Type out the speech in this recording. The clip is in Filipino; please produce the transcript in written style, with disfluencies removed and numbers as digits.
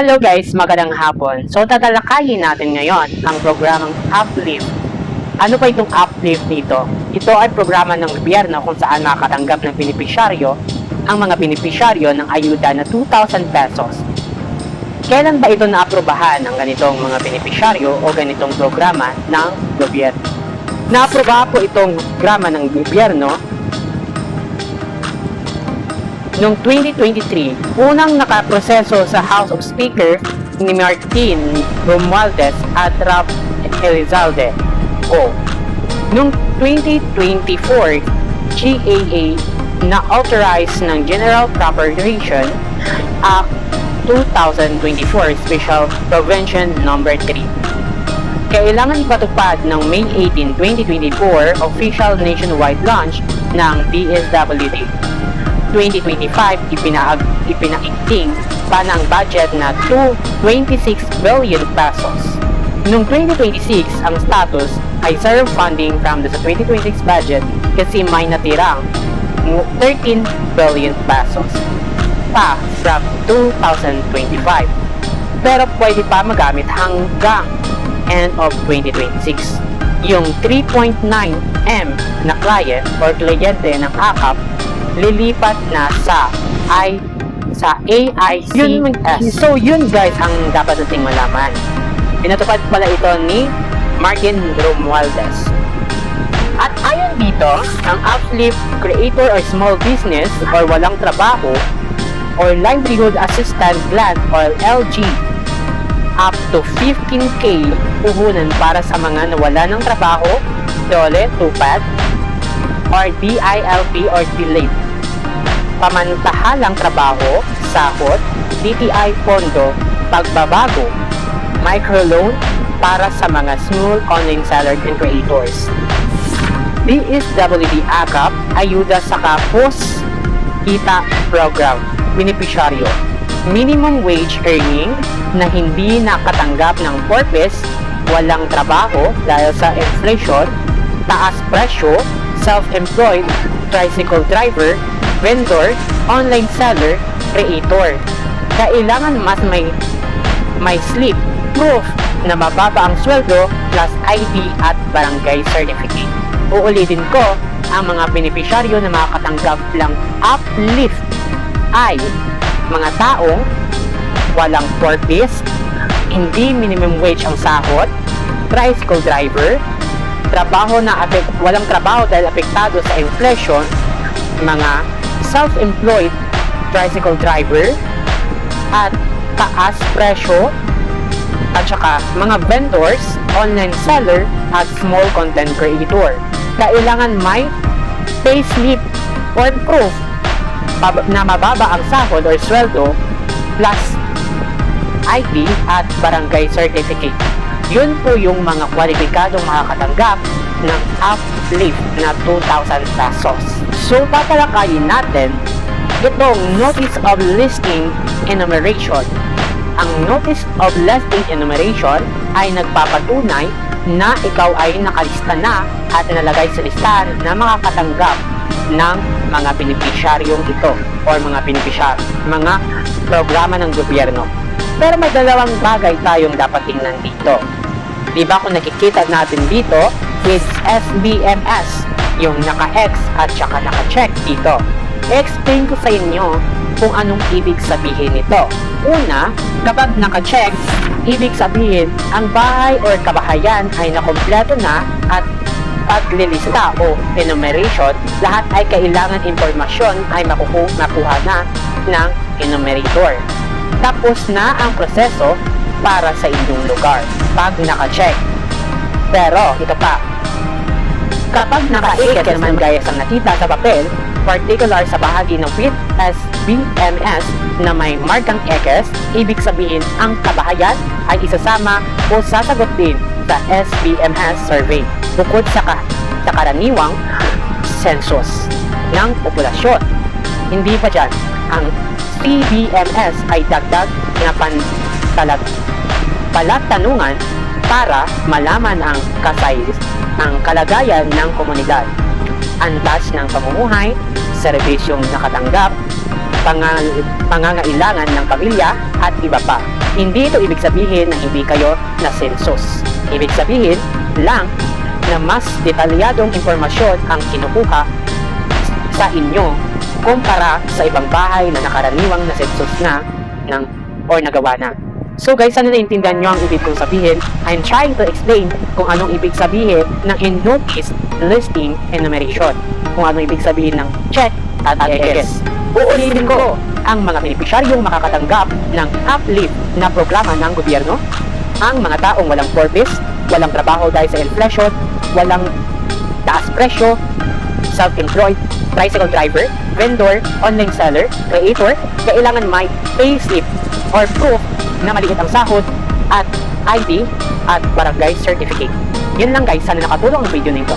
Hello guys, magandang hapon. So tatalakayin natin ngayon ang programang Uplift. Ano ba itong Uplift dito? Ito ay programa ng gobyerno kung saan makakatanggap ng benepisyaryo ang mga benepisyaryo ng ayuda na 2,000 pesos. Kailan ba ito naaprubahan ng ganitong mga benepisyaryo o ganitong programa ng gobyerno? Naaprubahan po itong programa ng gobyerno noong 2023, unang nakaproseso sa House of Speaker ni Martin Romualdez at Ralph Elizalde. Noong 2024, GAA na-authorize ng General Appropriation Act 2024 Special Provision No. 3. Kailangan ipatupad ng May 18, 2024 official nationwide launch ng DSWD. 2025, ipinaigting pa ng budget na 26 billion pesos. Noong 2026, ang status ay zero funding from the 2026 budget kasi may natirang 13 billion pesos pa from 2025. Pero pwede pa magamit hanggang end of 2026. Yung 3.9M na client or kliyente ng AKAP lilipat na sa AICS. So yun guys ang dapat nating malaman. Pinatupad pala ito ni Martin Romualdez. At ayon dito, ang Uplift Creator or Small Business or Walang Trabaho or Livelihood Assistance Grant or LG up to 15K puhunan para sa mga nawala ng trabaho, DOLE, TUPAD, or DILP or delayed. Pamantahalang trabaho, sahod, DTI pondo, pagbabago, microloan para sa mga small online seller and creators. DSWD AKAP, ayuda sa kapos kita program, benepisyaryo. Minimum wage earning na hindi nakatanggap ng purpose, walang trabaho dahil sa inflation, taas presyo, self-employed, tricycle driver, vendor, online seller, creator. Kailangan mas may slip, proof na mababa ang sweldo plus ID at barangay certificate. Uulitin ko, ang mga benepisyaryo na makakatanggap lang Uplift ay mga taong walang purpose, hindi minimum wage ang sahod, tricycle driver, walang trabaho dahil apektado sa inflation, mga self-employed tricycle driver, at taas presyo, at saka mga vendors, online seller, at small content creator. Kailangan may payslip or proof na mababa ang sahod or sweldo plus ID at barangay certificate. Yun po yung mga kwalipikadong makakatanggap ng Uplift na 2,000 pesos. So, tatalakayin natin itong Notice of Listing Enumeration. Ang Notice of Listing Enumeration ay nagpapatunay na ikaw ay nakalista na at nalagay sa listahan na makakatanggap ng mga benepisyaryong ito or mga programa ng gobyerno. Pero may dalawang bagay tayong dapat tingnan dito. Diba kung nakikita natin dito, it's SBMS, yung naka-X at saka naka-check dito. I-explain ko sa inyo kung anong ibig sabihin nito. Una, kapag naka-check, ibig sabihin, ang bahay or kabahayan ay nakompleto na at paglilista o enumeration, lahat ay kailangan impormasyon ay makuha na ng enumerator. Tapos na ang proseso para sa inyong lugar pag naka-check. Pero, ito pa, kapag naka-X naman gaya sa nakita sa papel, particular sa bahagi ng with SBMS na may markang X, ibig sabihin ang kabahayan ay isasama o sasagot din sa SBMS survey bukod sa karaniwang census ng populasyon. Hindi pa dyan, ang CBMS ay dagdag na palatanungan para malaman ang kalagayan ng komunidad, antas ng pamumuhay, serbisyong nakatanggap, pangangailangan ng pamilya at iba pa. Hindi ito ibig sabihin na hindi kayo na sensus. Ibig sabihin lang na mas detalyadong impormasyon ang kinukuha sa inyo kumpara sa ibang bahay na nakaraniwang na sensus na or nagawa na. So guys, sana naintindihan nyo ang ibig kong sabihin. I'm trying to explain kung anong ibig sabihin ng in-notice listing enumeration. Kung anong ibig sabihin ng check at EGS. Uulitin ko, ang mga benepisyaryong makakatanggap ng uplift na programa ng gobyerno, ang mga taong walang purpose, walang trabaho dahil sa inflation, walang taas presyo, self-employed, tricycle driver, vendor, online seller, creator, kailangan may payslip or proof na maliit ang sahod at ID at barangay certificate. Yun lang guys, sana nakatulong ang video na ito.